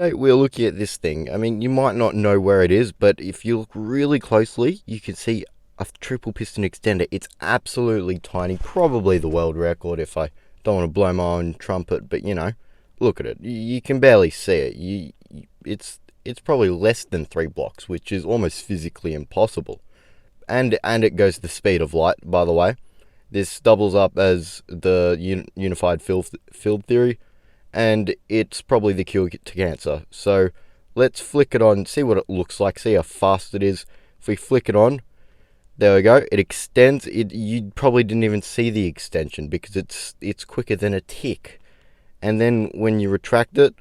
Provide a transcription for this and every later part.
We're looking at this thing. I mean, you might not know where it is, but if you look really closely, you can see a triple piston extender. It's absolutely tiny, probably the world record if I don't want to blow my own trumpet, but look at it. You can barely see it. It's probably less than 3 blocks, which is almost physically impossible. And it goes the speed of light, by the way. This doubles up as the unified field theory, and it's probably the cure to cancer. So let's flick it on, see what it looks like, see how fast it is. If we flick it on, there we go. It extends. You probably didn't even see the extension because it's quicker than a tick. And then when you retract it,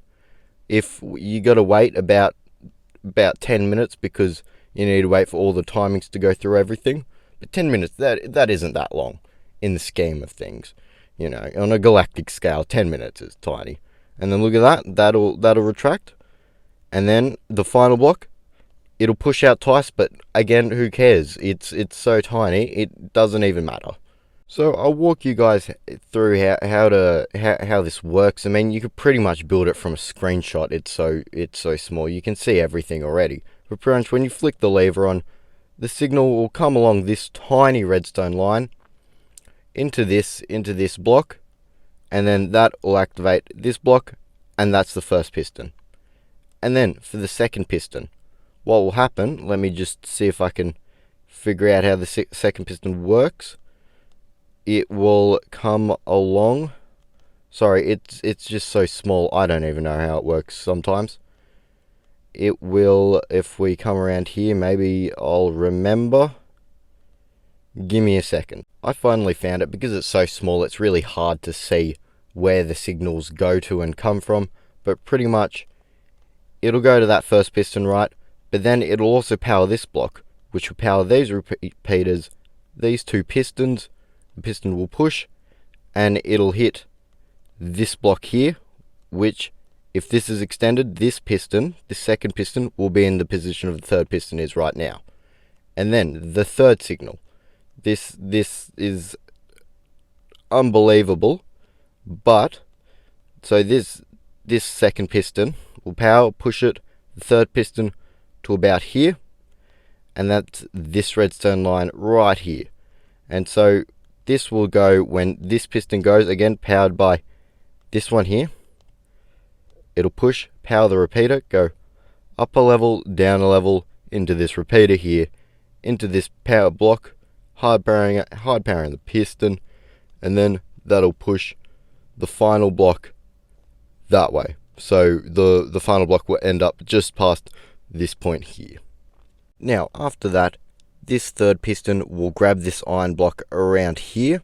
if you got to wait about 10 minutes because you need to wait for all the timings to go through everything. But 10 minutes, that isn't that long in the scheme of things. On a galactic scale, 10 minutes is tiny. And then look at that, that'll retract. And then the final block, it'll push out twice, but again, who cares? It's so tiny, it doesn't even matter. So I'll walk you guys through how this works. I mean, you could pretty much build it from a screenshot. It's so small. You can see everything already. But pretty much when you flick the lever on, the signal will come along this tiny redstone line into this block, and then that will activate this block, and that's the first piston. And then for the second piston, what will happen, let me just see if I can figure out how the second piston works. It will come along. Sorry, it's just so small, I don't even know how it works sometimes. It will, if we come around here, maybe I'll remember. Give me a second. I finally found it. Because it's so small, it's really hard to see where the signals go to and come from. But pretty much, it'll go to that first piston, right? But then it'll also power this block, which will power these repeaters, these 2 pistons. The piston will push, and it'll hit this block here, which, if this is extended, this second piston, will be in the position of the third piston is right now. And then the third signal. This is unbelievable, but so this second piston will power push it, the third piston to about here, and that's this redstone line right here. And so this will go when this piston goes, again powered by this one here. It'll push, power the repeater, go up a level, down a level, into this repeater here, into this power block, hard powering the piston, and then that'll push the final block that way. So the final block will end up just past this point here. Now after that, this third piston will grab this iron block around here,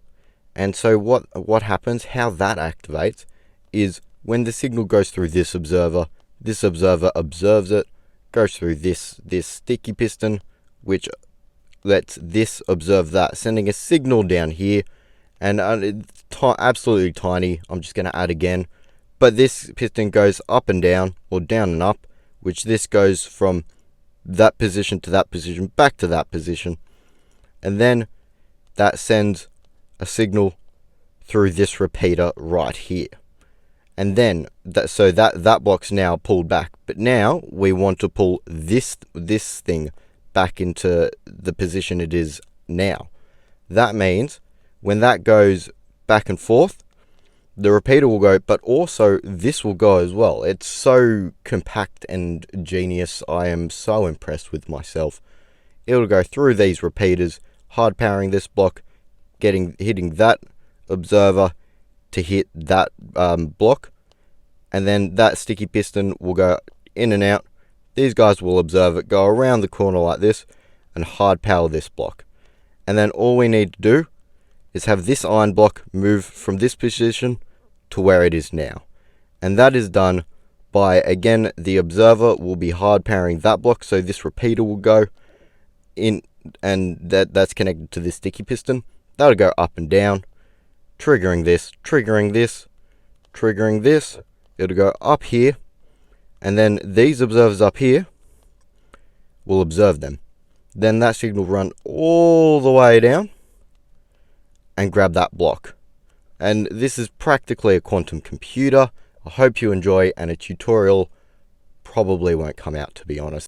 and so what happens, how that activates, is when the signal goes through this observer observes it, goes through this sticky piston, which lets this observe that, sending a signal down here, and it's absolutely tiny. I'm just going to add again, but this piston goes up and down, or down and up, which this goes from that position to that position, back to that position, and then that sends a signal through this repeater right here. And then that block's now pulled back, but now we want to pull this thing back into the position it is now. That means when that goes back and forth, the repeater will go, but also this will go as well. It's so compact and genius. I am so impressed with myself. It'll go through these repeaters, hard powering this block, hitting that observer to hit that block, and then that sticky piston will go in and out. These guys will observe it, go around the corner like this, and hard power this block. And then all we need to do is have this iron block move from this position to where it is now. And that is done by, again, the observer will be hard powering that block, so this repeater will go in, and that's connected to this sticky piston. That'll go up and down, triggering this, triggering this, triggering this. It'll go up here, and then these observers up here will observe them. Then that signal will run all the way down and grab that block. And this is practically a quantum computer. I hope you enjoy, and a tutorial probably won't come out, to be honest.